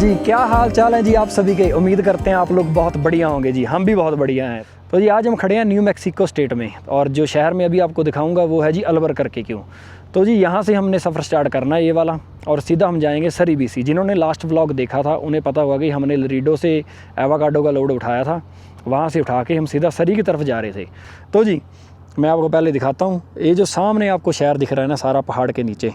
जी, क्या हाल चाल है जी आप सभी के। उम्मीद करते हैं आप लोग बहुत बढ़िया होंगे जी। हम भी बहुत बढ़िया हैं। तो जी आज हम खड़े हैं न्यू मैक्सिको स्टेट में, और जो शहर में अभी आपको दिखाऊंगा वो है जी अल्बुकर्क क्यों। तो जी यहाँ से हमने सफ़र स्टार्ट करना है ये वाला, और सीधा हम जाएंगे सरी बीसी। जिन्होंने लास्ट व्लॉग देखा था उन्हें पता होगा कि हमने लरीडो से एवोकाडो का लोड उठाया था, वहाँ से उठा के हम सीधा सरी की तरफ जा रहे थे। तो जी मैं आपको पहले दिखाता हूँ, ये जो सामने आपको शहर दिख रहा है ना सारा पहाड़ के नीचे,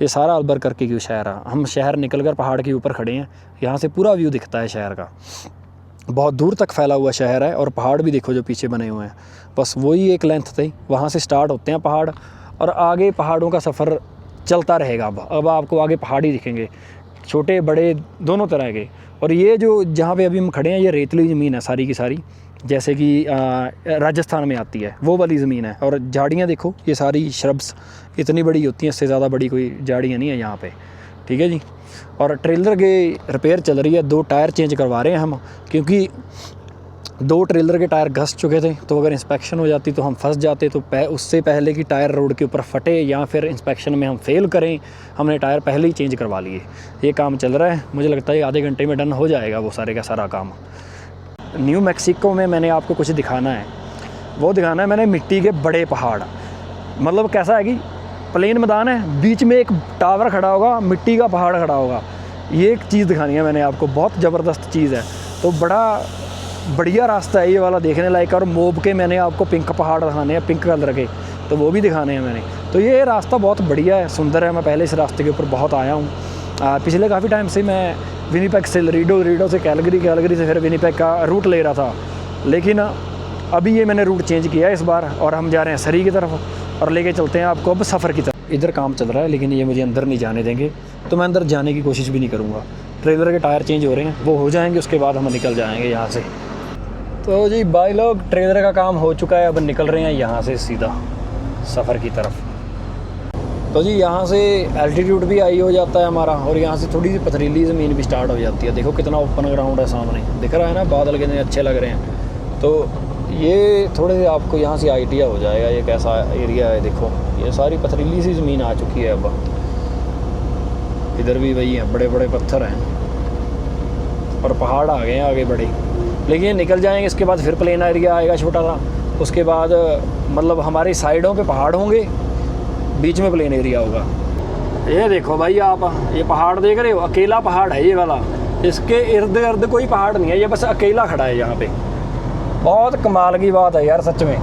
ये सारा अल्बुकर्क क्यों शहर है। हम शहर निकलकर पहाड़ के ऊपर खड़े हैं, यहाँ से पूरा व्यू दिखता है शहर का। बहुत दूर तक फैला हुआ शहर है, और पहाड़ भी देखो जो पीछे बने हुए हैं, बस वही एक लेंथ थी। वहाँ से स्टार्ट होते हैं पहाड़, और आगे पहाड़ों का सफ़र चलता रहेगा। अब आपको आगे पहाड़ ही दिखेंगे, छोटे बड़े दोनों तरह के। और ये जो जहाँ पे अभी हम खड़े हैं ये रेतली ज़मीन है सारी की सारी, जैसे कि राजस्थान में आती है वो वाली ज़मीन है। और झाड़ियाँ देखो, ये सारी श्रब्स इतनी बड़ी होती हैं, इससे ज़्यादा बड़ी कोई झाड़ियाँ नहीं है यहाँ पे, ठीक है जी। और ट्रेलर की रिपेयर चल रही है, 2 टायर चेंज करवा रहे हैं हम, क्योंकि 2 ट्रेलर के टायर घस चुके थे। तो अगर इंस्पेक्शन हो जाती तो हम फंस जाते, तो उससे पहले कि टायर रोड के ऊपर फटे या फिर इंस्पेक्शन में हम फेल करें, हमने टायर पहले ही चेंज करवा लिए। ये काम चल रहा है, मुझे लगता है आधे घंटे में डन हो जाएगा वो सारे का सारा काम। न्यू मैक्सिको में मैंने आपको कुछ दिखाना है, वो दिखाना है मैंने मिट्टी के बड़े पहाड़। मतलब कैसा है कि प्लेन मैदान है, बीच में एक टावर खड़ा होगा, मिट्टी का पहाड़ खड़ा होगा। ये एक चीज़ दिखानी है मैंने आपको, बहुत ज़बरदस्त चीज़ है। तो बड़ा बढ़िया रास्ता है ये वाला देखने लायक। और मोब के मैंने आपको पिंक पहाड़ दिखाने हैं, पिंक कलर के, तो वो भी दिखाने हैं मैंने। तो ये रास्ता बहुत बढ़िया है, सुंदर है। मैं पहले इस रास्ते के ऊपर बहुत आया हूँ। पिछले काफ़ी टाइम से मैं विनीपेग से लरीडो से कैलगरी से फिर विनीपेग का रूट ले रहा था, लेकिन अभी ये मैंने रूट चेंज किया है इस बार, और हम जा रहे हैं सरी की तरफ, और लेके चलते हैं आपको अब सफ़र की तरफ। इधर काम चल रहा है लेकिन ये मुझे अंदर नहीं जाने देंगे, तो मैं अंदर जाने की कोशिश भी नहीं करूँगा। ट्रेलर के टायर चेंज हो रहे हैं, वो हो जाएंगे उसके बाद हम निकल जाएंगे यहाँ से। तो जी भाई लोग, ट्रेलर का काम हो चुका है, अब निकल रहे हैं यहाँ से सीधा सफ़र की तरफ। तो जी यहाँ से एल्टीट्यूड भी हाई हो जाता है हमारा, और यहाँ से थोड़ी सी पथरीली ज़मीन भी स्टार्ट हो जाती है। देखो कितना ओपन ग्राउंड है सामने, दिख रहा है ना, बादल कितने अच्छे लग रहे हैं। तो ये थोड़े से आपको यहाँ से आइडिया हो जाएगा ये कैसा एरिया है। देखो ये सारी पथरीली सी ज़मीन आ चुकी है। अब इधर भी वही हैं, बड़े बड़े पत्थर हैं, और पहाड़ आ गए हैं आगे बड़े। लेकिन निकल जाएंगे, इसके बाद फिर प्लेन एरिया आएगा छोटा सा, उसके बाद मतलब हमारी साइडों पे पहाड़ होंगे, बीच में प्लेन एरिया होगा। ये देखो भाई आप, ये पहाड़ देख रहे हो, अकेला पहाड़ है ये वाला, इसके इर्द गिर्द कोई पहाड़ नहीं है, ये बस अकेला खड़ा है यहाँ पे। बहुत कमाल की बात है यार सच में।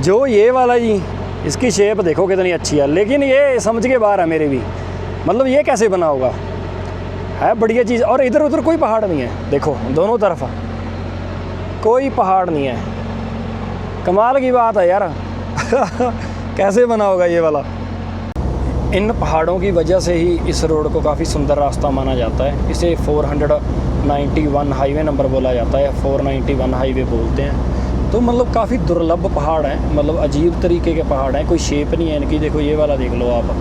जो ये वाला जी, इसकी शेप देखो कितनी अच्छी है, लेकिन ये समझ के बाहर है मेरे भी। मतलब ये कैसे बना होगा, है बढ़िया चीज़। और इधर उधर कोई पहाड़ नहीं है, देखो दोनों तरफ कोई पहाड़ नहीं है। कमाल की बात है यार कैसे बना होगा ये वाला। इन पहाड़ों की वजह से ही इस रोड को काफ़ी सुंदर रास्ता माना जाता है। इसे 491 हाईवे नंबर बोला जाता है, 491 हाईवे बोलते हैं। तो मतलब काफ़ी दुर्लभ पहाड़ हैं, मतलब अजीब तरीके के पहाड़ हैं, कोई शेप नहीं है इनकी। देखो ये वाला देख लो आप,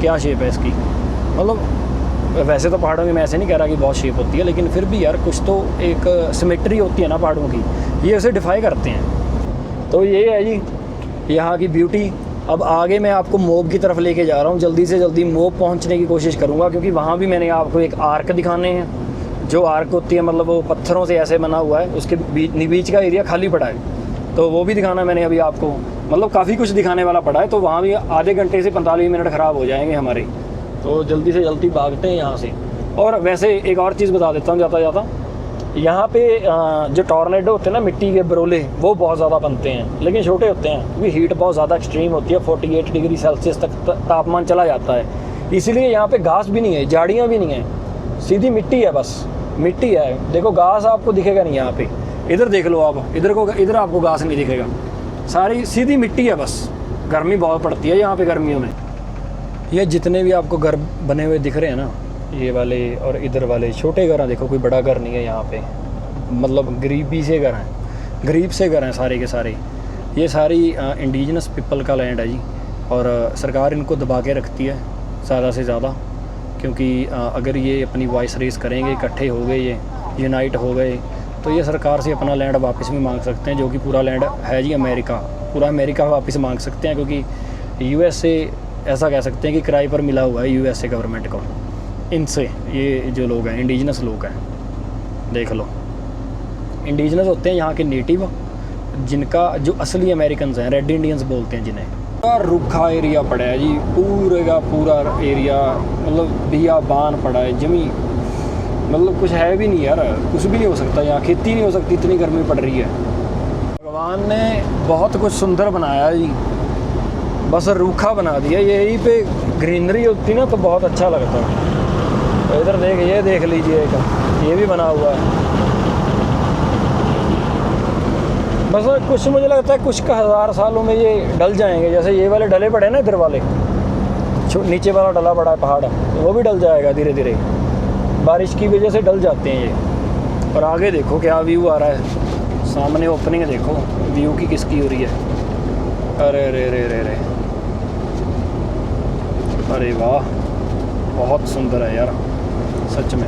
क्या शेप है इसकी। मतलब वैसे तो पहाड़ों की मैं ऐसे नहीं कह रहा कि बहुत शेप होती है, लेकिन फिर भी यार कुछ तो एक सिमेट्री होती है ना पहाड़ों की, ये उसे डिफाई करते हैं। तो ये है जी यहाँ की ब्यूटी। अब आगे मैं आपको मोब की तरफ लेके जा रहा हूँ, जल्दी से जल्दी मोब पहुँचने की कोशिश करूँगा, क्योंकि वहाँ भी मैंने आपको एक आर्क दिखाने हैं। जो आर्क होती है मतलब वो पत्थरों से ऐसे बना हुआ है, उसके बीच का एरिया खाली पड़ा है, तो वो भी दिखाना मैंने अभी आपको। मतलब काफ़ी कुछ दिखाने वाला पड़ा है, तो वहाँ भी आधे घंटे से 45 मिनट ख़राब हो जाएंगे हमारे। तो जल्दी से जल्दी भागते हैं यहाँ से। और वैसे एक और चीज़ बता देता हूँ जाता जाता, यहाँ पे जो टॉर्नेडो होते हैं ना, मिट्टी के बरोले, वो बहुत ज़्यादा बनते हैं, लेकिन छोटे होते हैं क्योंकि हीट बहुत ज़्यादा एक्सट्रीम होती है। 48 डिग्री सेल्सियस तक तापमान चला जाता है, इसीलिए यहाँ पे घास भी नहीं है, झाड़ियाँ भी नहीं है, सीधी मिट्टी है, बस मिट्टी है। देखो घास आपको दिखेगा नहीं यहाँ पे, इधर देख लो आप, इधर आपको घास नहीं दिखेगा, सारी सीधी मिट्टी है बस। गर्मी बहुत पड़ती है यहाँ पे गर्मियों में। ये जितने भी आपको घर बने हुए दिख रहे हैं ना, ये वाले और इधर वाले छोटे घर हैं, देखो कोई बड़ा घर नहीं है यहाँ पे। मतलब गरीबी से घर हैं, गरीब से घर हैं सारे के सारे। ये सारी इंडिजिनस पीपल का लैंड है जी, और सरकार इनको दबा के रखती है ज़्यादा से ज़्यादा, क्योंकि अगर ये अपनी वॉइस रेस करेंगे, इकट्ठे हो गए, ये यूनाइट हो गए, तो ये सरकार से अपना लैंड वापस भी मांग सकते हैं, जो कि पूरा लैंड है जी अमेरिका, पूरा अमेरिका वापस मांग सकते हैं, क्योंकि यूएस से ऐसा कह सकते हैं कि किराए पर मिला हुआ है यूएस से गवर्नमेंट को। इनसे, ये जो लोग हैं इंडिजिनस लोग हैं, देख लो इंडिजिनस होते हैं यहाँ के नेटिव, जिनका जो असली अमेरिकन हैं, रेड इंडियंस बोलते हैं जिन्हें। पूरा रूखा एरिया पड़ा है जी, पूरे का पूरा एरिया, मतलब बियाबान पड़ा है जमी, मतलब कुछ है भी नहीं यार, कुछ भी नहीं हो सकता यहाँ, खेती नहीं हो सकती, इतनी गर्मी पड़ रही है। भगवान ने बहुत कुछ सुंदर बनाया जी, बस रूखा बना दिया। यहीं पे ग्रीनरी होती ना तो बहुत अच्छा लगता। तो इधर ये देख लीजिए, ये भी बना हुआ है। बस कुछ मुझे लगता है कुछ का 1000 सालों में ये डल जाएंगे, जैसे ये वाले डले पड़े ना इधर वाले, नीचे वाला डला पड़ा है पहाड़, तो वो भी डल जाएगा धीरे धीरे, बारिश की वजह से डल जाते हैं ये। और आगे देखो क्या व्यू आ रहा है, सामने ओपनिंग देखो व्यू की किसकी हो रही है। अरे रे रे रे रे, अरे वाह, बहुत सुंदर है यार सच में।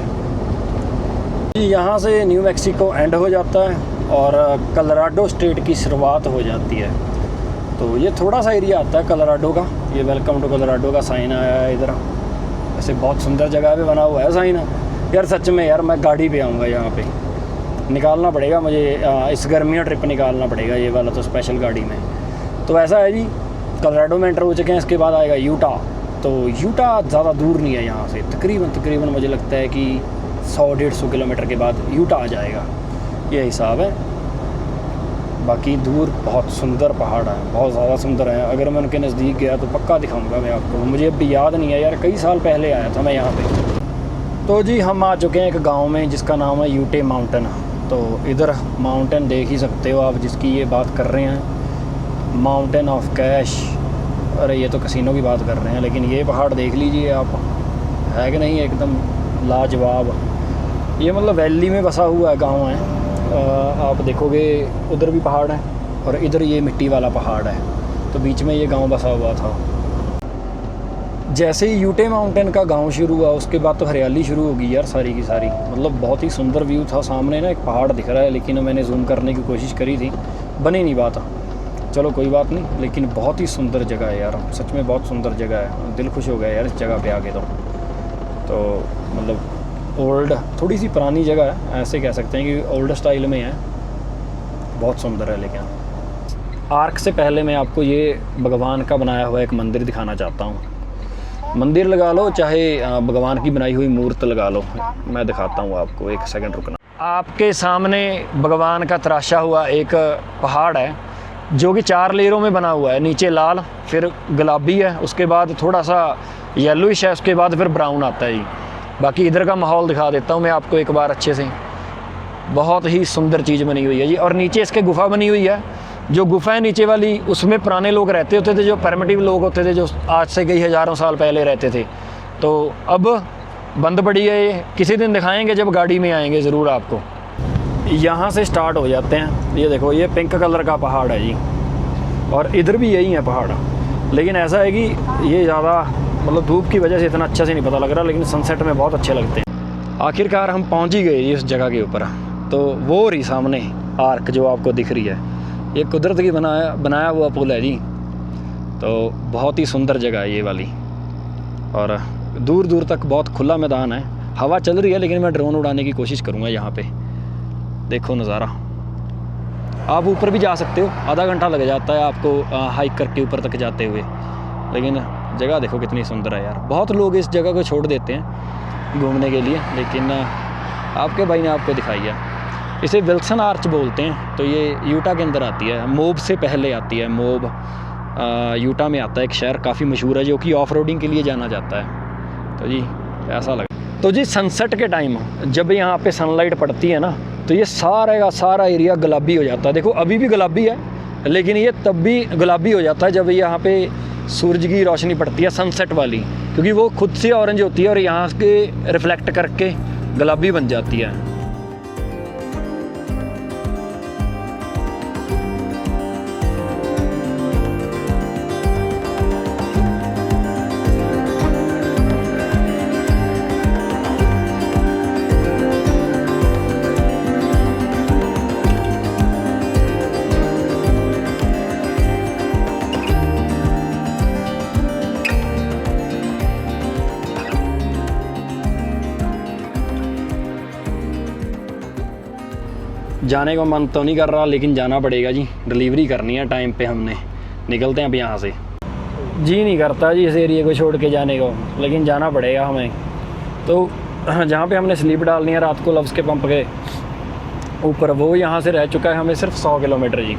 यहाँ से न्यू मैक्सिको एंड हो जाता है और कोलोराडो स्टेट की शुरुआत हो जाती है। तो ये थोड़ा सा एरिया आता है कोलोराडो का, ये वेलकम टू कोलोराडो का साइन आया है इधर। ऐसे बहुत सुंदर जगह पे बना हुआ है साइन यार, सच में यार मैं गाड़ी पे आऊँगा यहाँ पे, निकालना पड़ेगा मुझे इस गर्मियों ट्रिप निकालना पड़ेगा ये वाला तो स्पेशल गाड़ी में। तो ऐसा है जी, कोलोराडो में एंटर हो चुके हैं, इसके बाद आएगा यूटा। तो यूटा ज़्यादा दूर नहीं है यहाँ से, तकरीबन मुझे लगता है कि 100-150 किलोमीटर के बाद यूटा आ जाएगा, ये हिसाब है। बाकी दूर बहुत सुंदर पहाड़ है, बहुत ज़्यादा सुंदर है। अगर मैं उनके नज़दीक गया तो पक्का दिखाऊंगा मैं आपको, मुझे अभी याद नहीं है यार, कई साल पहले आया था मैं यहाँ पे। तो जी हम आ चुके हैं एक गांव में जिसका नाम है यूटे माउंटेन। तो इधर माउंटेन देख ही सकते हो आप, जिसकी ये बात कर रहे हैं, माउंटेन ऑफ कैश। अरे ये तो कसिनो की बात कर रहे हैं, लेकिन ये पहाड़ देख लीजिए आप, है कि नहीं, एकदम लाजवाब। ये मतलब वैली में बसा हुआ है गाँव है, आप देखोगे उधर भी पहाड़ है और इधर ये मिट्टी वाला पहाड़ है, तो बीच में ये गांव बसा हुआ था। जैसे ही यूटे माउंटेन का गांव शुरू हुआ उसके बाद तो हरियाली शुरू होगी यार सारी की सारी, मतलब बहुत ही सुंदर व्यू था। सामने ना एक पहाड़ दिख रहा है, लेकिन मैंने जूम करने की कोशिश करी थी, बनी नहीं बात, चलो कोई बात नहीं। लेकिन बहुत ही सुंदर जगह है यार, सच में बहुत सुंदर जगह है, दिल खुश हो गया यार इस जगह पे आके। तो मतलब ओल्ड, थोड़ी सी पुरानी जगह है, ऐसे कह सकते हैं कि ओल्ड स्टाइल में है, बहुत सुंदर है। लेकिन आर्क से पहले मैं आपको ये भगवान का बनाया हुआ एक मंदिर दिखाना चाहता हूँ। मंदिर लगा लो चाहे भगवान की बनाई हुई मूर्त लगा लो, मैं दिखाता हूँ आपको, एक सेकंड रुकना। आपके सामने भगवान का तराशा हुआ एक पहाड़ है जो कि 4 लेयरों में बना हुआ है, नीचे लाल, फिर गुलाबी है, उसके बाद थोड़ा सा येलोइश है, उसके बाद फिर ब्राउन आता है जी। बाकी इधर का माहौल दिखा देता हूँ मैं आपको एक बार अच्छे से, बहुत ही सुंदर चीज़ बनी हुई है जी। और नीचे इसके गुफा बनी हुई है, जो गुफा है नीचे वाली उसमें पुराने लोग रहते होते थे, जो परमिटिव लोग होते थे, जो आज से कई हज़ारों साल पहले रहते थे। तो अब बंद पड़ी है ये, किसी दिन दिखाएंगे जब गाड़ी में आएंगे ज़रूर आपको। यहाँ से स्टार्ट हो जाते हैं, ये देखो ये पिंक कलर का पहाड़ है जी, और इधर भी यही है पहाड़। लेकिन ऐसा है कि ये ज़्यादा मतलब धूप की वजह से इतना अच्छा से नहीं पता लग रहा, लेकिन सनसेट में बहुत अच्छे लगते हैं। आखिरकार हम पहुँच ही गए इस जगह के ऊपर। तो वो रही सामने आर्क जो आपको दिख रही है, ये कुदरत की बनाया हुआ पुल है जी। तो बहुत ही सुंदर जगह है ये वाली, और दूर दूर तक बहुत खुला मैदान है। हवा चल रही है, लेकिन मैं ड्रोन उड़ाने की कोशिश करूँगा यहाँ पे। देखो नज़ारा, आप ऊपर भी जा सकते हो, आधा घंटा लग जाता है आपको हाइक करके ऊपर तक जाते हुए, लेकिन जगह देखो कितनी सुंदर है यार। बहुत लोग इस जगह को छोड़ देते हैं घूमने के लिए, लेकिन आपके भाई ने आपको दिखाई है। इसे विल्सन आर्च बोलते हैं। तो ये यूटा के अंदर आती है, मोब से पहले आती है। मोब यूटा में आता है, एक शहर काफ़ी मशहूर है जो कि ऑफ रोडिंग के लिए जाना जाता है। तो जी ऐसा लगा। तो जी सनसेट के टाइम जब यहाँ पे सनलाइट पड़ती है ना, तो ये सारा का सारा एरिया गुलाबी हो जाता है। देखो अभी भी गुलाबी है, लेकिन ये तब भी गुलाबी हो जाता है जब यहाँ पे सूरज की रोशनी पड़ती है सनसेट वाली, क्योंकि वो खुद से ऑरेंज होती है और यहाँ के रिफ्लेक्ट करके गुलाबी बन जाती है। जाने का मन तो नहीं कर रहा, लेकिन जाना पड़ेगा जी, डिलीवरी करनी है टाइम पे हमने। निकलते हैं अब यहाँ से। जी नहीं करता जी इस एरिया को छोड़ के जाने को, लेकिन जाना पड़ेगा हमें। तो जहाँ पे हमने स्लीप डालनी है रात को लव्स के पंप के ऊपर, वो यहाँ से रह चुका है हमें सिर्फ 100 किलोमीटर जी।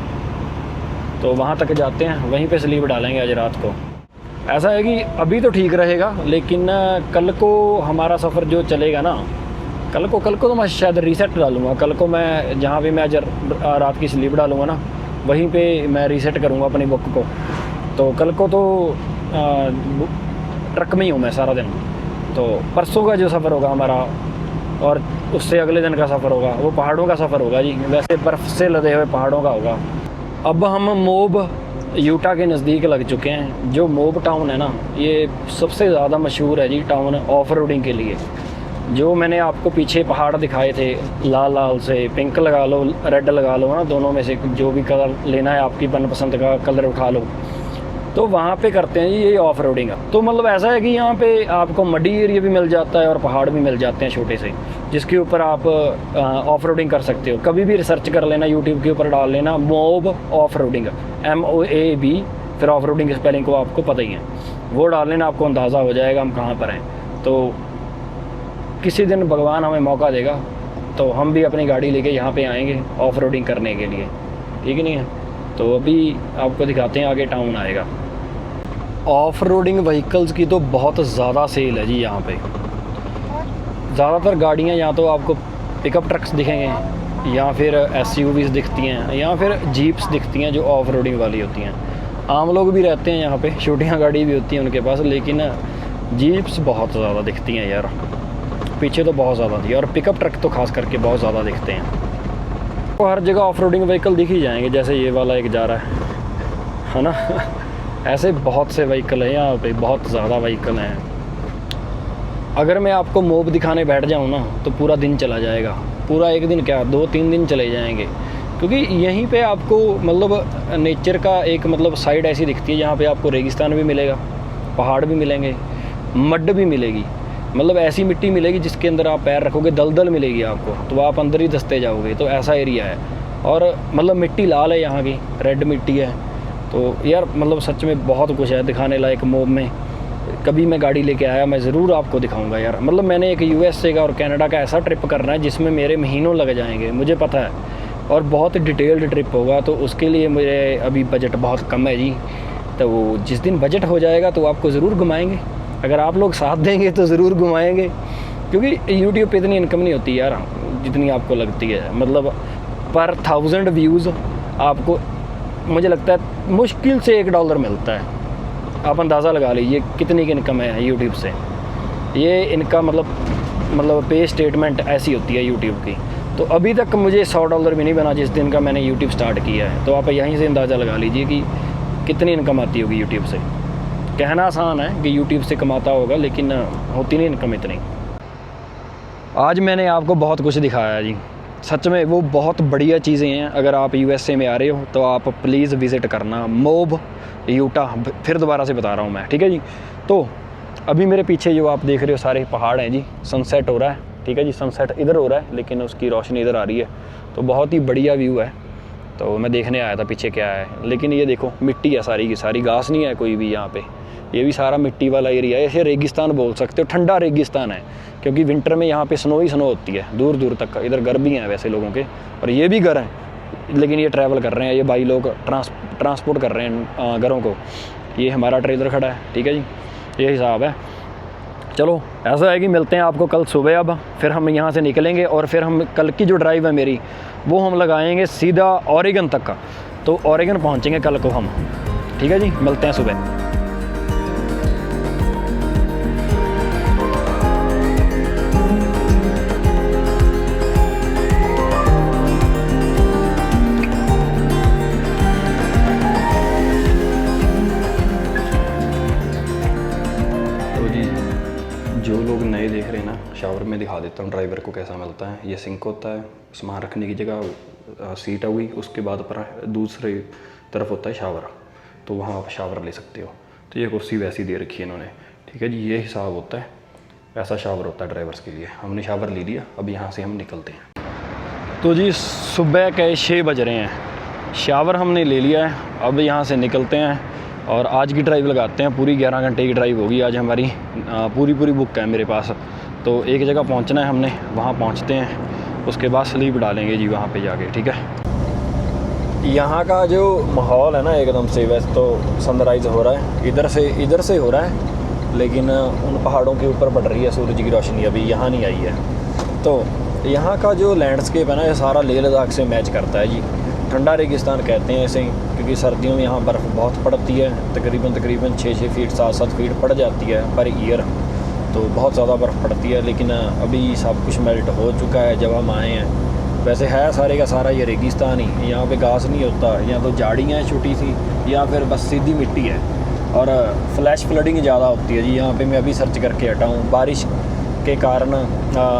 तो वहाँ तक जाते हैं, वहीं पे स्लीप डालेंगे आज रात को। ऐसा है कि अभी तो ठीक रहेगा, लेकिन कल को हमारा सफ़र जो चलेगा ना, कल को तो मैं शायद रीसेट डालूँगा। कल को मैं जहाँ भी मैं आज रात की स्लीप डालूँगा ना, वहीं पे मैं रीसेट करूँगा अपनी बुक को। तो कल को तो ट्रक में ही हूँ मैं सारा दिन। तो परसों का जो सफ़र होगा हमारा, और उससे अगले दिन का सफ़र होगा, वो पहाड़ों का सफ़र होगा जी। वैसे बर्फ़ से लदे हुए पहाड़ों का होगा। अब हम मोब यूटा के नज़दीक लग चुके हैं। जो मोब टाउन है ना, ये सबसे ज़्यादा मशहूर है जी टाउन ऑफ रोडिंग के लिए। जो मैंने आपको पीछे पहाड़ दिखाए थे लाल लाल से, पिंक लगा लो, रेड लगा लो, ना दोनों में से जो भी कलर लेना है आपकी मनपसंद का कलर उठा लो। तो वहाँ पे करते हैं जी ये ऑफ रोडिंग। तो मतलब ऐसा है कि यहाँ पे आपको मडी एरिया भी मिल जाता है और पहाड़ भी मिल जाते हैं छोटे से, जिसके ऊपर आप ऑफ रोडिंग कर सकते हो। कभी भी रिसर्च कर लेना, यूट्यूब के ऊपर डाल लेना मोब ऑफ रोडिंग, MOAB, फिर ऑफ रोडिंग की स्पेलिंग को आपको पता ही है, वो डाल लेना, आपको अंदाज़ा हो जाएगा हम कहाँ पर हैं। तो किसी दिन भगवान हमें मौका देगा तो हम भी अपनी गाड़ी लेके यहाँ पे आएंगे ऑफ रोडिंग करने के लिए, ठीक नहीं है। तो अभी आपको दिखाते हैं, आगे टाउन आएगा। ऑफ रोडिंग व्हीकल्स की तो बहुत ज़्यादा सेल है जी यहाँ पे। ज़्यादातर गाड़ियाँ या तो आपको पिकअप ट्रक्स दिखेंगे, या फिर SUVs दिखती हैं, या फिर जीप्स दिखती हैं जो ऑफ रोडिंग वाली होती हैं। आम लोग भी रहते हैं यहाँ पे, छोटियाँ गाड़ी भी होती हैं उनके पास, लेकिन जीप्स बहुत ज़्यादा दिखती हैं यार। पीछे तो बहुत ज़्यादा थी, और पिकअप ट्रक तो खास करके बहुत ज़्यादा दिखते हैं। तो हर जगह ऑफ रोडिंग व्हीकल दिख ही जाएंगे, जैसे ये वाला एक जा रहा है ना। ऐसे बहुत से व्हीकल हैं यहाँ पे, बहुत ज़्यादा व्हीकल हैं। अगर मैं आपको मोब दिखाने बैठ जाऊँ ना, तो पूरा दिन चला जाएगा। पूरा एक दिन क्या, 2-3 दिन चले जाएंगे, क्योंकि यहीं पे आपको मतलब नेचर का एक मतलब साइड ऐसी दिखती है जहाँ पे आपको रेगिस्तान भी मिलेगा, पहाड़ भी मिलेंगे, मड भी मिलेगी। मतलब ऐसी मिट्टी मिलेगी जिसके अंदर आप पैर रखोगे दलदल मिलेगी आपको, तो आप अंदर ही धंसते जाओगे। तो ऐसा एरिया है, और मतलब मिट्टी लाल है यहाँ की, रेड मिट्टी है। तो यार मतलब सच में बहुत कुछ है दिखाने लायक मोब में। कभी मैं गाड़ी लेके आया, मैं ज़रूर आपको दिखाऊंगा यार। मतलब मैंने एक USA का और कनाडा का ऐसा ट्रिप करना है जिसमें मेरे महीनों लग जाएंगे, मुझे पता है, और बहुत डिटेल्ड ट्रिप होगा। तो उसके लिए मुझे अभी बजट बहुत कम है जी। तो जिस दिन बजट हो जाएगा तो आपको ज़रूर घुमाएँगे, अगर आप लोग साथ देंगे तो ज़रूर घुमाएँगे। क्योंकि यूट्यूब पे इतनी इनकम नहीं होती यार जितनी आपको लगती है। मतलब पर 1000 व्यूज़ आपको, मुझे लगता है मुश्किल से $1 मिलता है। आप अंदाज़ा लगा लीजिए कितनी की इनकम है यूट्यूब से। ये इनका मतलब पे स्टेटमेंट ऐसी होती है यूट्यूब की। तो अभी तक मुझे $100 भी नहीं बना जिस दिन का मैंने यूट्यूब स्टार्ट किया है। तो आप यहीं से अंदाज़ा लगा लीजिए कि कितनी इनकम आती होगी यूट्यूब से। कहना आसान है कि यूट्यूब से कमाता होगा, लेकिन होती नहीं इनकम इतनी। आज मैंने आपको बहुत कुछ दिखाया जी, सच में वो बहुत बढ़िया चीज़ें हैं। अगर आप USA में आ रहे हो तो आप प्लीज़ विज़िट करना मोब यूटा। फिर दोबारा से बता रहा हूँ मैं, ठीक है जी। तो अभी मेरे पीछे जो आप देख रहे हो सारे पहाड़ हैं जी। सनसेट हो रहा है, ठीक है जी। सनसेट इधर हो रहा है, लेकिन उसकी रोशनी इधर आ रही है, तो बहुत ही बढ़िया व्यू है। तो मैं देखने आया था पीछे क्या है, लेकिन ये देखो मिट्टी है सारी की सारी, घास नहीं है कोई भी यहाँ पे। ये भी सारा मिट्टी वाला एरिया है, इसे रेगिस्तान बोल सकते हो, ठंडा रेगिस्तान है। क्योंकि विंटर में यहाँ पे स्नो ही स्नो होती है दूर दूर तक। इधर घर भी हैं वैसे लोगों के, और ये भी घर हैं, लेकिन ये ट्रैवल कर रहे हैं, ये भाई लोग ट्रांसपोर्ट कर रहे हैं घरों को। ये हमारा ट्रेलर खड़ा है, ठीक है जी, ये हिसाब है। चलो ऐसा है कि मिलते हैं आपको कल सुबह। अब फिर हम यहाँ से निकलेंगे, और फिर हम कल की जो ड्राइव है मेरी, वो हम लगाएंगे सीधा ओरेगन तक का। तो ओरेगन पहुँचेंगे कल को हम, ठीक है जी। मिलते हैं सुबह। जो लोग नए देख रहे हैं ना, शावर में दिखा देता हूँ ड्राइवर को कैसा मिलता है। ये सिंक होता है, सामान रखने की जगह सीट होगी, उसके बाद पर दूसरी तरफ होता है शावर, तो वहाँ आप शावर ले सकते हो। तो ये कुर्सी वैसी दे रखी है इन्होंने, ठीक है जी। ये हिसाब होता है, ऐसा शावर होता है ड्राइवर्स के लिए। हमने शावर ले लिया, अब यहाँ से हम निकलते हैं। तो जी सुबह के 6 बज रहे हैं, शावर हमने ले लिया है, अब यहाँ से निकलते हैं और आज की ड्राइव लगाते हैं। पूरी 11 घंटे की ड्राइव होगी आज हमारी, पूरी बुक है मेरे पास। तो एक जगह पहुँचना है हमने, वहाँ पहुँचते हैं, उसके बाद स्लीप डालेंगे जी वहाँ पे जाके, ठीक है। यहाँ का जो माहौल है ना एकदम से, वैसे तो सनराइज़ हो रहा है इधर से हो रहा है, लेकिन उन पहाड़ों के ऊपर पड़ रही है सूरज की रोशनी, अभी यहाँ नहीं आई है। तो यहाँ का जो लैंडस्केप है ना, ये सारा लेह लद्दाख से मैच करता है जी। ठंडा रेगिस्तान कहते हैं इसे, क्योंकि सर्दियों में यहाँ बर्फ़ बहुत पड़ती है, तकरीबन 6 फीट 7 फीट पड़ जाती है पर ईयर, तो बहुत ज़्यादा बर्फ़ पड़ती है। लेकिन अभी सब कुछ मेल्ट हो चुका है जब हम आए हैं। वैसे है सारे का सारा ये रेगिस्तान ही, यहाँ पे घास नहीं होता, यहाँ तो झाड़ियाँ हैं छोटी सी, या फिर बस सीधी मिट्टी है। और फ्लैश फ्लडिंग ज़्यादा होती है जी यहाँ पे। मैं अभी सर्च करके हटा हूँ, बारिश के कारण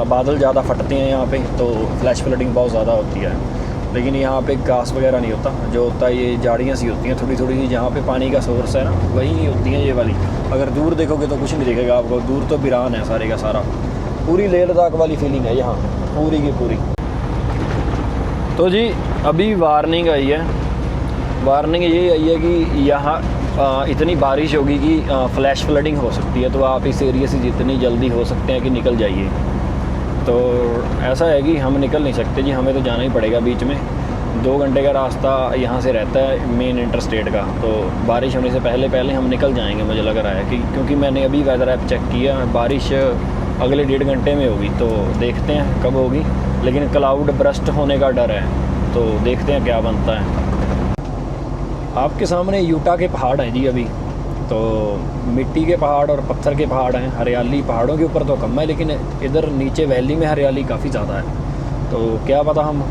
बादल ज़्यादा फटते हैं यहाँ पे, तो फ्लैश फ्लडिंग बहुत ज़्यादा होती है। लेकिन यहाँ पे घास वगैरह नहीं होता, जो होता है ये झाड़ियाँ सी होती हैं थोड़ी सी, जहाँ पे पानी का सोर्स है ना, वही होती हैं ये वाली। अगर दूर देखोगे तो कुछ नहीं दिखेगा आपको, दूर तो वीरान है सारे का सारा। पूरी लेह लद्दाख वाली फीलिंग है यहाँ पूरी की पूरी। तो जी अभी वार्निंग आई है, वार्निंग ये आई है कि यहाँ इतनी बारिश होगी कि फ्लैश फ्लडिंग हो सकती है, तो आप इस एरिया से जितनी जल्दी हो सकते हैं कि निकल जाइए। तो ऐसा है कि हम निकल नहीं सकते जी, हमें तो जाना ही पड़ेगा। बीच में 2 घंटे का रास्ता यहाँ से रहता है मेन इंटरस्टेट का, तो बारिश होने से पहले हम निकल जाएंगे मुझे लग रहा है कि, क्योंकि मैंने अभी वेदर ऐप चेक किया, बारिश अगले 1.5 घंटे में होगी, तो देखते हैं कब होगी। लेकिन क्लाउड ब्रस्ट होने का डर है, तो देखते हैं क्या बनता है। आपके सामने यूटा के पहाड़ हैं जी अभी, तो मिट्टी के पहाड़ और पत्थर के पहाड़ हैं। हरियाली पहाड़ों के ऊपर तो कम है, लेकिन इधर नीचे वैली में हरियाली काफ़ी ज़्यादा है। तो क्या पता हम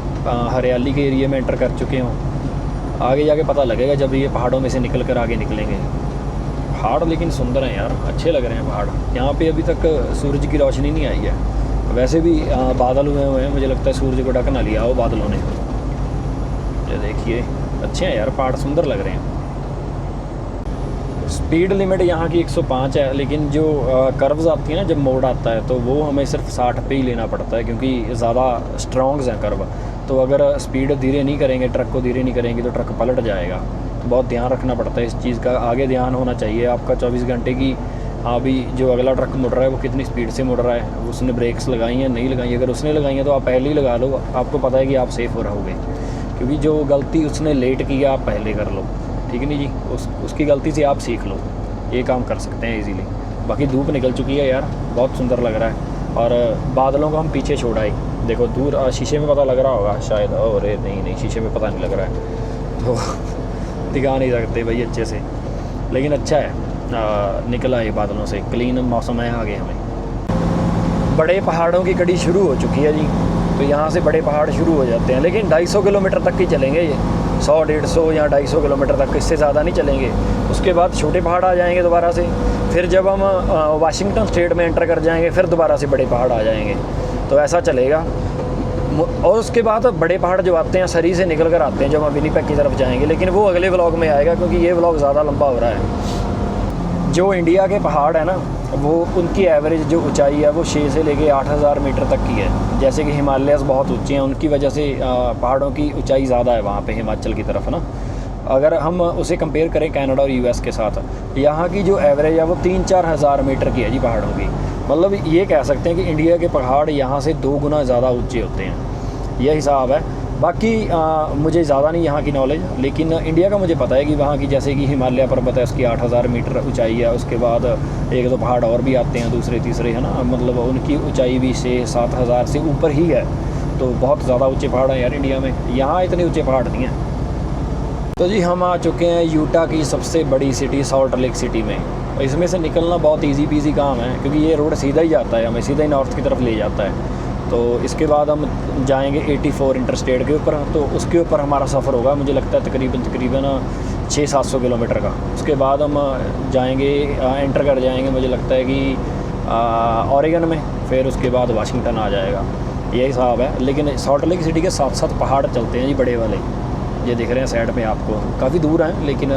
हरियाली के एरिया में एंटर कर चुके हों, आगे जाके पता लगेगा जब ये पहाड़ों में से निकल कर आगे निकलेंगे। पहाड़ लेकिन सुंदर हैं यार, अच्छे लग रहे हैं पहाड़। यहाँ पे अभी तक सूरज की रोशनी नहीं आई है, वैसे भी बादल हुए हैं, मुझे लगता है सूरज को ढक ना लिया हो बादलों ने। ये देखिए अच्छे हैं यार पहाड़, सुंदर लग रहे हैं। स्पीड लिमिट यहाँ की 105 है, लेकिन जो कर्व्स आती है ना, जब मोड़ आता है तो वो हमें सिर्फ 60 पे ही लेना पड़ता है, क्योंकि ज़्यादा स्ट्रॉन्ग्स हैं कर्व। तो अगर स्पीड धीरे नहीं करेंगे, ट्रक को धीरे नहीं करेंगे, तो ट्रक पलट जाएगा। तो बहुत ध्यान रखना पड़ता है इस चीज़ का, आगे ध्यान होना चाहिए आपका 24 घंटे की। अभी जो अगला ट्रक मुड़ रहा है वो कितनी स्पीड से मुड़ रहा है, उसने ब्रेक्स लगाई हैं नहीं लगाई। अगर उसने लगाई हैं तो आप पहले ही लगा लो, आपको पता है कि आप सेफ़ हो रहोगे, क्योंकि जो गलती उसने लेट की है आप पहले कर लो, ठीक है नहीं जी। उसकी गलती से आप सीख लो, ये काम कर सकते हैं इजीली। बाकी धूप निकल चुकी है यार, बहुत सुंदर लग रहा है। और बादलों को हम पीछे छोड़ आए, देखो दूर शीशे में पता लग रहा होगा शायद, और नहीं शीशे में पता नहीं लग रहा है, तो दिखा नहीं सकते भाई अच्छे से, लेकिन अच्छा है निकला ये बादलों से, क्लीन मौसम है आगे हमें। बड़े पहाड़ों की कड़ी शुरू हो चुकी है जी, तो यहाँ से बड़े पहाड़ शुरू हो जाते हैं, लेकिन 250 किलोमीटर तक ही चलेंगे ये, 100-150 या 250 किलोमीटर तक, इससे ज़्यादा नहीं चलेंगे। उसके बाद छोटे पहाड़ आ जाएंगे दोबारा से, फिर जब हम वाशिंगटन स्टेट में एंटर कर जाएंगे फिर दोबारा से बड़े पहाड़ आ जाएंगे, तो ऐसा चलेगा। और उसके बाद बड़े पहाड़ जो आते हैं सरी से निकल कर आते हैं जब हम विनीपेग की तरफ जाएंगे, लेकिन वो अगले व्लॉग में आएगा, क्योंकि ये व्लॉग ज़्यादा लंबा हो रहा है। जो इंडिया के पहाड़ है ना, वो उनकी एवरेज जो ऊंचाई है वो 6 से लेके 8000 मीटर तक की है। जैसे कि हिमालयस बहुत ऊंचे हैं, उनकी वजह से पहाड़ों की ऊंचाई ज़्यादा है वहाँ पे हिमाचल की तरफ ना। अगर हम उसे कंपेयर करें कनाडा और यूएस के साथ, यहाँ की जो एवरेज है वो 3-4 हज़ार मीटर की है जी पहाड़ों की। मतलब ये कह सकते हैं कि इंडिया के पहाड़ यहाँ से 2 गुना ज़्यादा ऊँचे होते हैं, यह हिसाब है। बाकी मुझे ज़्यादा नहीं यहाँ की नॉलेज, लेकिन इंडिया का मुझे पता है कि वहाँ की जैसे कि हिमालय पर्वत है, उसकी 8000 मीटर ऊंचाई है। उसके बाद 1-2 पहाड़ और भी आते हैं, दूसरे तीसरे है ना, मतलब उनकी ऊंचाई भी 6-7 हज़ार से ऊपर ही है। तो बहुत ज़्यादा ऊंचे पहाड़ हैं यार इंडिया में, यहाँ इतने ऊंचे पहाड़ नहीं हैं। तो जी हम आ चुके हैं यूटा की सबसे बड़ी सिटी सॉल्ट लेक सिटी में। इसमें से निकलना बहुत ईजी पीजी काम है, क्योंकि ये रोड सीधा ही जाता है, हमें सीधा ही नॉर्थ की तरफ ले जाता है। तो इसके बाद हम जाएंगे 84 इंटरस्टेट के ऊपर, तो उसके ऊपर हमारा सफ़र होगा मुझे लगता है तकरीबन 600-700 किलोमीटर का। उसके बाद हम जाएंगे एंटर कर जाएंगे मुझे लगता है कि ऑरेगन में, फिर उसके बाद वाशिंगटन आ जाएगा, यही हिसाब है। लेकिन सॉल्ट लेक सिटी के साथ साथ पहाड़ चलते हैं जी बड़े वाले, ये दिख रहे हैं साइड में आपको, काफ़ी दूर हैं लेकिन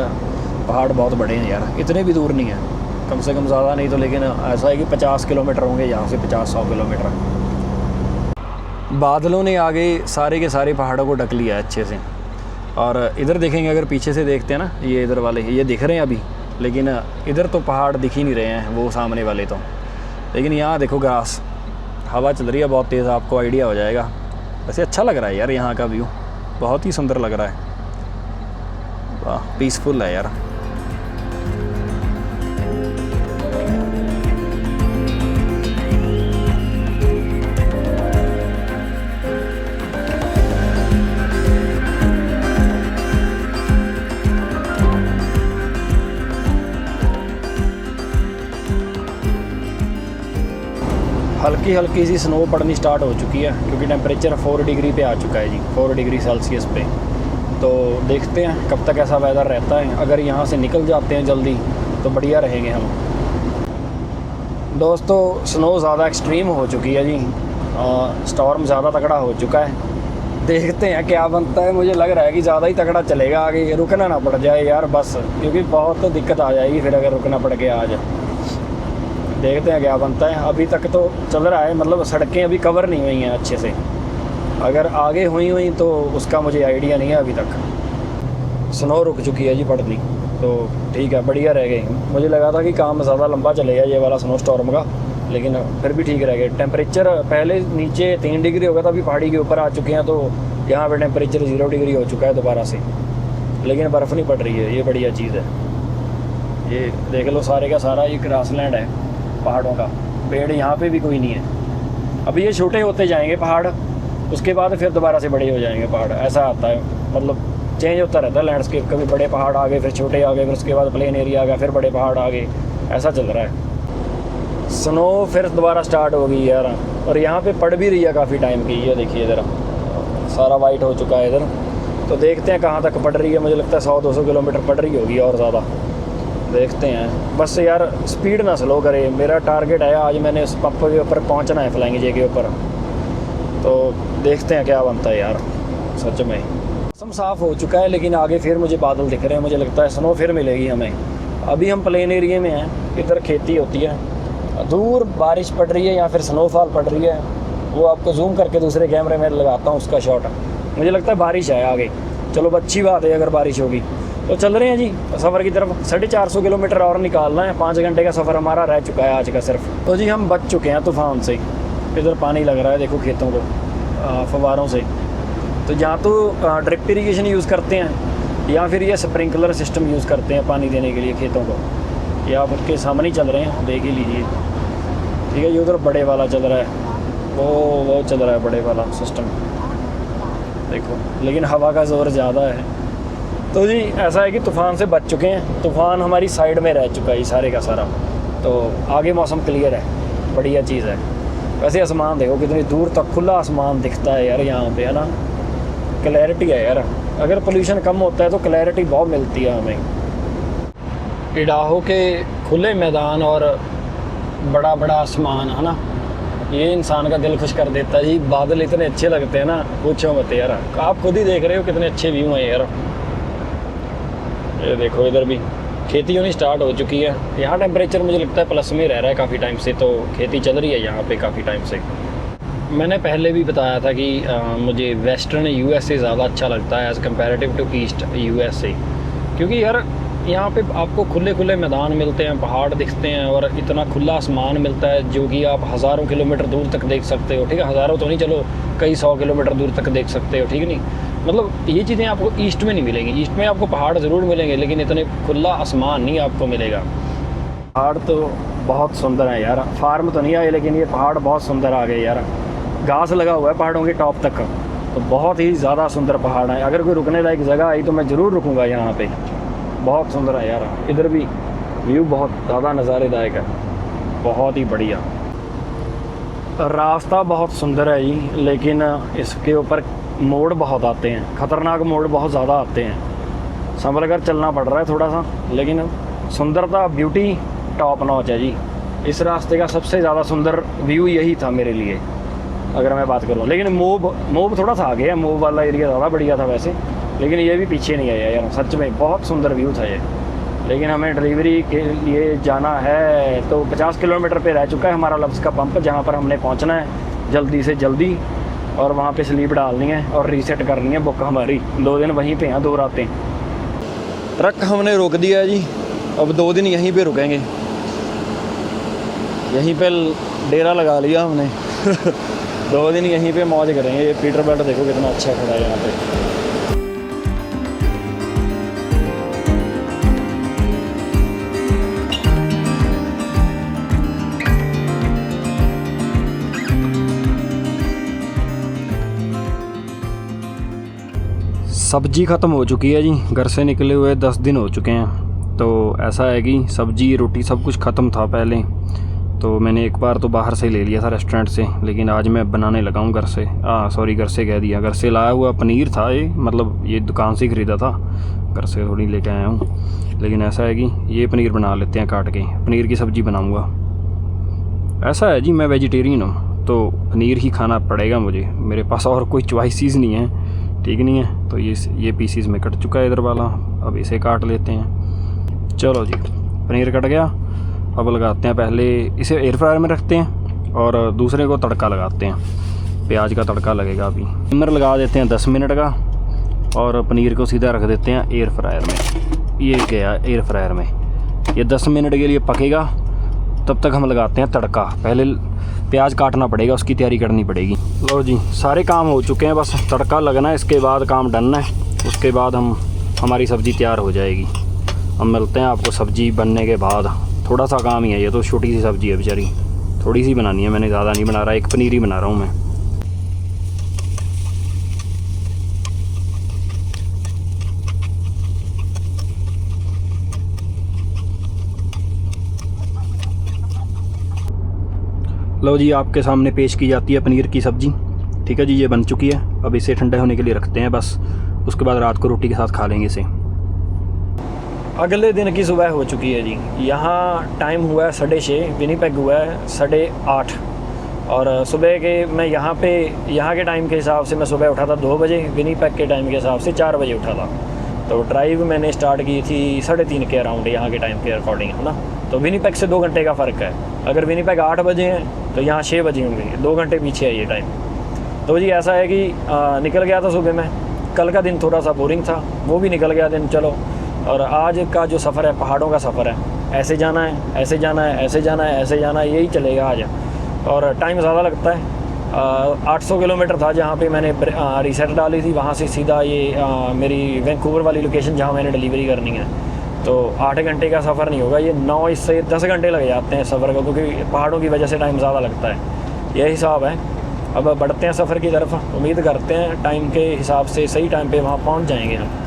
पहाड़ बहुत बड़े हैं यार, इतने भी दूर नहीं हैं, कम से कम ज़्यादा नहीं तो, लेकिन ऐसा है कि 50 किलोमीटर होंगे यहाँ से, 50-100 किलोमीटर। बादलों ने आगे सारे के सारे पहाड़ों को ढक लिया अच्छे से। और इधर देखेंगे, अगर पीछे से देखते हैं ना, ये इधर वाले ये दिख रहे हैं अभी, लेकिन इधर तो पहाड़ दिख ही नहीं रहे हैं, वो सामने वाले तो। लेकिन यहाँ देखो ग्रास, हवा चल रही है बहुत तेज़, आपको आइडिया हो जाएगा। वैसे अच्छा लग रहा है यार, यहाँ का व्यू बहुत ही सुंदर लग रहा है। वाह, पीसफुल है यार। हल्की हल्की सी स्नो पड़नी स्टार्ट हो चुकी है, क्योंकि टेम्परेचर 4 डिग्री पे आ चुका है जी, 4 डिग्री सेल्सियस पे। तो देखते हैं कब तक ऐसा वेदर रहता है। अगर यहाँ से निकल जाते हैं जल्दी तो बढ़िया रहेंगे हम। दोस्तों, स्नो ज़्यादा एक्सट्रीम हो चुकी है जी, स्टॉर्म ज़्यादा तगड़ा हो चुका है। देखते हैं क्या बनता है। मुझे लग रहा है कि ज़्यादा ही तगड़ा चलेगा आगे, रुकना ना पड़ जाए यार बस, क्योंकि बहुत तो दिक्कत आ जाएगी फिर अगर रुकना पड़ गया आज। देखते हैं क्या बनता है। अभी तक तो चल रहा है, मतलब सड़कें अभी कवर नहीं हुई हैं अच्छे से। अगर आगे हुई तो उसका मुझे आइडिया नहीं है अभी तक। स्नो रुक चुकी है जी पड़नी, तो ठीक है, बढ़िया रह गई। मुझे लगा था कि काम ज़्यादा लंबा चलेगा ये वाला स्नो स्टॉर्म का, लेकिन फिर भी ठीक रह गए। टेम्परेचर पहले नीचे 3 डिग्री होगा था, अभी पहाड़ी के ऊपर आ चुके हैं, तो यहाँ पर टेम्परेचर 0 डिग्री हो चुका है दोबारा से। लेकिन बर्फ़ नहीं पड़ रही है, ये बढ़िया चीज़ है। ये देख लो, सारे का सारा ये ग्रासलैंड है पहाड़ों का। पेड़ यहाँ पे भी कोई नहीं है। अभी ये छोटे होते जाएंगे पहाड़, उसके बाद फिर दोबारा से बड़े हो जाएंगे पहाड़। ऐसा आता है, मतलब चेंज होता रहता है लैंडस्केप। कभी बड़े पहाड़ आ गए, फिर छोटे आ गए, फिर उसके बाद प्लेन एरिया आ गया, फिर बड़े पहाड़ आ गए, ऐसा चल रहा है। स्नो फिर दोबारा स्टार्ट हो गई यार, और यहाँ पे पड़ भी रही है काफ़ी टाइम की। ये देखिए इधर सारा वाइट हो चुका है इधर। तो देखते हैं कहाँ तक पड़ रही है। मुझे लगता है 100-200 किलोमीटर पड़ रही होगी और ज़्यादा। देखते हैं बस यार, स्पीड ना स्लो करे। मेरा टारगेट है आज, मैंने उस पंप के ऊपर पहुंचना है, फ्लाइंग जे के ऊपर। तो देखते हैं क्या बनता है यार। सच में मौसम साफ़ हो चुका है, लेकिन आगे फिर मुझे बादल दिख रहे हैं। मुझे लगता है स्नो फिर मिलेगी हमें। अभी हम प्लेन एरिया में हैं, इधर खेती होती है। दूर बारिश पड़ रही है या फिर स्नोफॉल पड़ रही है, वो आपको जूम करके दूसरे कैमरे में लगाता हूँ उसका शॉट। मुझे लगता है बारिश है आगे। चलो अच्छी बात है अगर बारिश होगी। तो चल रहे हैं जी सफ़र की तरफ। 450 किलोमीटर और निकालना है। 5 घंटे का सफ़र हमारा रह चुका है आज का सिर्फ। तो जी हम बच चुके हैं तूफ़ान से। इधर पानी लग रहा है, देखो खेतों को फव्वारों से। तो यहाँ तो ड्रिप इरीगेशन यूज़ करते हैं, या फिर ये स्प्रिंकलर सिस्टम यूज़ करते हैं पानी देने के लिए खेतों को। ये आप उनके सामने ही चल रहे हैं, देख ही लीजिए। ठीक है, ये उधर बड़े वाला चल रहा है, वो चल रहा है बड़े वाला सिस्टम, देखो। लेकिन हवा का ज़ोर ज़्यादा है। तो जी ऐसा है कि तूफ़ान से बच चुके हैं। तूफ़ान हमारी साइड में रह चुका है सारे का सारा। तो आगे मौसम क्लियर है, बढ़िया चीज़ है। वैसे आसमान देखो कितनी दूर तक खुला आसमान दिखता है यार यहाँ पे, है ना। क्लैरिटी है यार। अगर पोल्यूशन कम होता है तो क्लैरिटी बहुत मिलती है हमें। इडाहो के खुले मैदान और बड़ा बड़ा आसमान, है ना, ये इंसान का दिल खुश कर देता है जी। बादल इतने अच्छे लगते हैं ना, पूछो मत यार। आप खुद ही देख रहे हो कितने अच्छे व्यू हैं यार। ये देखो इधर भी खेती होनी स्टार्ट हो चुकी है। यहाँ टेम्परेचर मुझे लगता है प्लस में रह रहा है काफ़ी टाइम से, तो खेती चल रही है यहाँ पे काफ़ी टाइम से। मैंने पहले भी बताया था कि मुझे वेस्टर्न यूएसए ज़्यादा अच्छा लगता है as comparative to east USA, क्योंकि यार यहाँ पे आपको खुले खुले मैदान मिलते हैं, पहाड़ दिखते हैं, और इतना खुला आसमान मिलता है जो कि आप हज़ारों किलोमीटर दूर तक देख सकते हो। ठीक है, हज़ारों तो नहीं, चलो कई 100 किलोमीटर दूर तक देख सकते हो। ठीक नहीं, मतलब ये चीज़ें आपको ईस्ट में नहीं मिलेंगी। ईस्ट में आपको पहाड़ ज़रूर मिलेंगे, लेकिन इतने खुला आसमान नहीं आपको मिलेगा। पहाड़ तो बहुत सुंदर है यार। फार्म तो नहीं आए, लेकिन ये पहाड़ बहुत सुंदर आ गए यार। घास लगा हुआ है पहाड़ों के टॉप तक, तो बहुत ही ज़्यादा सुंदर पहाड़ है। अगर कोई रुकने लायक जगह आई तो मैं ज़रूर रुकूँगा यहाँ पे। बहुत सुंदर है यार। इधर भी व्यू बहुत ज़्यादा नज़ारेदायक है, बहुत ही बढ़िया। रास्ता बहुत सुंदर है जी, लेकिन इसके ऊपर मोड़ बहुत आते हैं, ख़तरनाक मोड़ बहुत ज़्यादा आते हैं। संभल कर चलना पड़ रहा है थोड़ा सा, लेकिन सुंदरता ब्यूटी टॉप नॉच है जी। इस रास्ते का सबसे ज़्यादा सुंदर व्यू यही था मेरे लिए, अगर मैं बात करूँ। लेकिन मोब थोड़ा सा आगे है, मोब वाला एरिया ज़्यादा बढ़िया था वैसे, लेकिन ये भी पीछे नहीं आया यार। सच में बहुत सुंदर व्यू था ये। लेकिन हमें डिलीवरी के लिए जाना है, तो 50 किलोमीटर पे रह चुका है हमारा लफ्ज़ का पंप, जहाँ पर हमने पहुँचना है जल्दी से जल्दी। और वहाँ पे स्लीप डालनी है और रीसेट करनी है बुक हमारी। 2 दिन वहीं पे हैं, 2 रातें। ट्रक हमने रोक दिया है जी, अब 2 दिन यहीं पे रुकेंगे, यहीं पे डेरा लगा लिया हमने। 2 दिन यहीं पे मौज करेंगे। ये पीटरबर्ट देखो कितना अच्छा खड़ा है यहाँ पे। सब्जी ख़त्म हो चुकी है जी, घर से निकले हुए 10 दिन हो चुके हैं। तो ऐसा है कि सब्जी रोटी सब कुछ ख़त्म था पहले, तो मैंने एक बार तो बाहर से ले लिया था रेस्टोरेंट से, लेकिन आज मैं बनाने लगा हूँ घर से। घर से कह दिया, घर से लाया हुआ पनीर था ये, मतलब ये दुकान से ख़रीदा था, घर से थोड़ी लेके आया हूँ। लेकिन ऐसा है कि ये पनीर बना लेते हैं काट के, पनीर की सब्ज़ी बनाऊँगा। ऐसा है जी, मैं वेजिटेरियन हूँ तो पनीर ही खाना पड़ेगा मुझे, मेरे पास और कोई चॉइसेस नहीं है, ठीक नहीं है। तो ये पीसीज में कट चुका है इधर वाला, अब इसे काट लेते हैं। चलो जी, पनीर कट गया। अब लगाते हैं, पहले इसे एयर फ्रायर में रखते हैं और दूसरे को तड़का लगाते हैं। प्याज का तड़का लगेगा अभी। टिमर लगा देते हैं 10 मिनट का और पनीर को सीधा रख देते हैं एयर फ्रायर में। ये गया एयर फ्रायर में, ये 10 मिनट के लिए पकेगा। तब तक हम लगाते हैं तड़का। पहले प्याज काटना पड़ेगा, उसकी तैयारी करनी पड़ेगी। लो जी, सारे काम हो चुके हैं, बस तड़का लगना है, इसके बाद काम डन है। उसके बाद हमारी सब्ज़ी तैयार हो जाएगी। हम मिलते हैं आपको सब्ज़ी बनने के बाद। थोड़ा सा काम ही है, ये तो छोटी सी सब्ज़ी है बेचारी, थोड़ी सी बनानी है मैंने, ज़्यादा नहीं बना रहा, एक पनीर ही बना रहा हूँ मैं। लो जी, आपके सामने पेश की जाती है पनीर की सब्ज़ी। ठीक है जी, ये बन चुकी है। अब इसे ठंडे होने के लिए रखते हैं बस, उसके बाद रात को रोटी के साथ खा लेंगे इसे। अगले दिन की सुबह हो चुकी है जी। यहाँ टाइम हुआ है 6:30, विनीपेग हुआ है 8:30। और सुबह के मैं यहाँ के टाइम के हिसाब से मैं सुबह उठा था 2 बजे, विनीपेग के टाइम के हिसाब से 4 बजे उठा था। तो ड्राइव मैंने स्टार्ट की थी 3:30 के अराउंड, यहाँ के टाइम के अकॉर्डिंग, है ना। तो विनीपेग से 2 घंटे का फ़र्क है। अगर विनीपेग 8 बजे हैं तो यहाँ 6 बजे होंगे, 2 घंटे पीछे है ये टाइम। तो जी ऐसा है कि निकल गया था सुबह में। कल का दिन थोड़ा सा बोरिंग था, वो भी निकल गया दिन, चलो। और आज का जो सफ़र है, पहाड़ों का सफ़र है, ऐसे जाना है, ऐसे जाना है, ऐसे जाना है, ऐसे जाना है, यही चलेगा आज। और टाइम ज़्यादा लगता है। 800 किलोमीटर था जहाँ पे मैंने रीसेट डाली थी, वहाँ से सीधा ये मेरी वैंकूवर वाली लोकेशन जहाँ मैंने डिलीवरी करनी है। तो 8 घंटे का सफ़र नहीं होगा, ये 9 से 10 घंटे लग जाते हैं सफ़र को, क्योंकि पहाड़ों की वजह से टाइम ज़्यादा लगता है। यही हिसाब है। अब बढ़ते हैं सफ़र की तरफ, उम्मीद करते हैं टाइम के हिसाब से सही टाइम पे वहाँ पहुँच जाएंगे हम।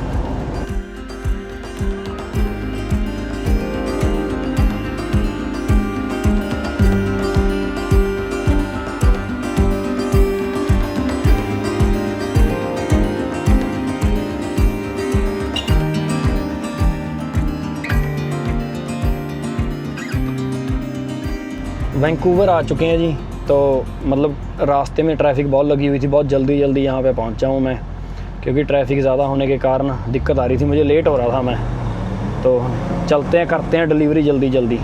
वैंकूवर आ चुके हैं जी। तो मतलब रास्ते में ट्रैफिक बहुत लगी हुई थी, बहुत जल्दी यहाँ पे पहुंचा हूँ मैं, क्योंकि ट्रैफिक ज़्यादा होने के कारण दिक्कत आ रही थी, मुझे लेट हो रहा था मैं। तो चलते हैं, करते हैं डिलीवरी जल्दी।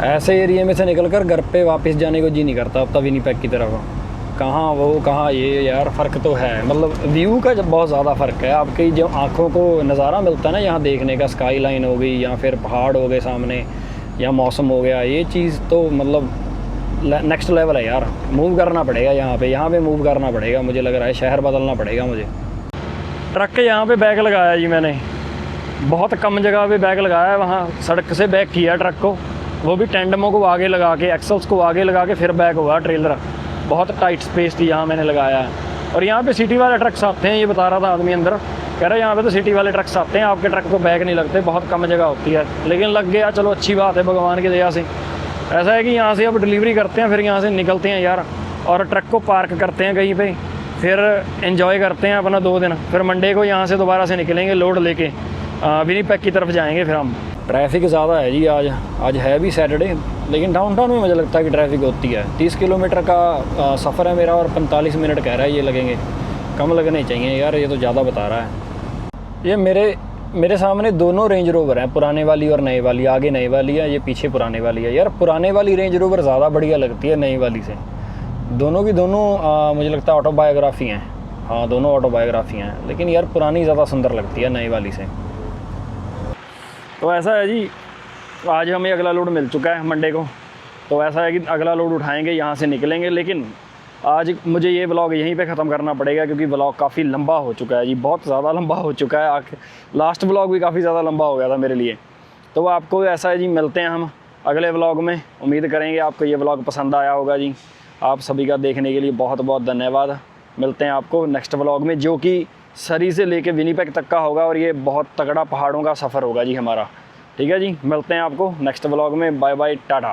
ऐसे एरिया में से निकल कर घर पे वापस जाने को जी नहीं करता अब तो विनीपेग की तरफ। कहाँ वो कहाँ ये, यार फ़र्क तो है, मतलब व्यू का जब बहुत ज़्यादा फ़र्क है। आपकी जो आँखों को नज़ारा मिलता है ना यहाँ देखने का, स्काई लाइन हो गई या फिर पहाड़ हो गए सामने, या मौसम हो गया, ये चीज़ तो मतलब नेक्स्ट लेवल है यार। मूव करना पड़ेगा यहाँ पे मूव करना पड़ेगा, मुझे लग रहा है शहर बदलना पड़ेगा मुझे। ट्रक के यहाँ पे बैग लगाया जी मैंने, बहुत कम जगह पे बैग लगाया है। वहाँ सड़क से बैग किया ट्रक को, वो भी टेंडमों को आगे लगा के, एक्सल्स को आगे लगा के फिर बैग हुआ ट्रेलर। बहुत टाइट स्पेस थी यहाँ मैंने लगाया है। और यहाँ पे सिटी वाले ट्रक्स आते हैं, ये बता रहा था आदमी अंदर, कह रहा है यहाँ पे तो सिटी वाले ट्रक्स आते हैं, आपके ट्रक को बैग नहीं लगते, बहुत कम जगह होती है। लेकिन लग गया, चलो अच्छी बात है भगवान की दया से। ऐसा है कि यहाँ से अब डिलीवरी करते हैं, फिर यहाँ से निकलते हैं यार, और ट्रक को पार्क करते हैं कहीं पे, फिर एंजॉय करते हैं अपना 2 दिन। फिर मंडे को यहाँ से दोबारा से निकलेंगे लोड लेके, विनीपेग की तरफ जाएंगे फिर हम। ट्रैफिक ज़्यादा है जी आज है भी सैटरडे, लेकिन डाउनटाउन में मुझे लगता है कि ट्रैफिक होती है। 30 किलोमीटर का सफ़र है मेरा और 45 मिनट कह रहा है ये लगेंगे, कम लगने चाहिए यार, ये तो ज़्यादा बता रहा है। ये मेरे सामने दोनों रेंज रोवर हैं, पुराने वाली और नई वाली। आगे नई वाली है, ये पीछे पुराने वाली है। यार पुराने वाली रेंज रोवर ज़्यादा बढ़िया लगती है नई वाली से। दोनों की दोनों मुझे लगता है ऑटोबायोग्राफी हैं। हाँ, दोनों ऑटोबायोग्राफी हैं, लेकिन यार पुरानी ज़्यादा सुंदर लगती है नई वाली से। तो ऐसा है जी, आज हमें अगला लोड मिल चुका है मंडे को। तो ऐसा है कि अगला लोड उठाएंगे, यहाँ से निकलेंगे। लेकिन आज मुझे ये व्लॉग यहीं पे ख़त्म करना पड़ेगा, क्योंकि व्लॉग काफ़ी लंबा हो चुका है जी, बहुत ज़्यादा लंबा हो चुका है। लास्ट व्लॉग भी काफ़ी ज़्यादा लंबा हो गया था मेरे लिए। तो आपको ऐसा है जी, मिलते हैं हम अगले व्लॉग में। उम्मीद करेंगे आपको ये व्लॉग पसंद आया होगा जी। आप सभी का देखने के लिए बहुत बहुत धन्यवाद। मिलते हैं आपको नेक्स्ट व्लॉग में, जो कि सरी से लेके विनीपेग तक का होगा, और ये बहुत तगड़ा पहाड़ों का सफ़र होगा जी हमारा। ठीक है जी, मिलते हैं आपको नेक्स्ट व्लॉग में। Bye bye, Tata.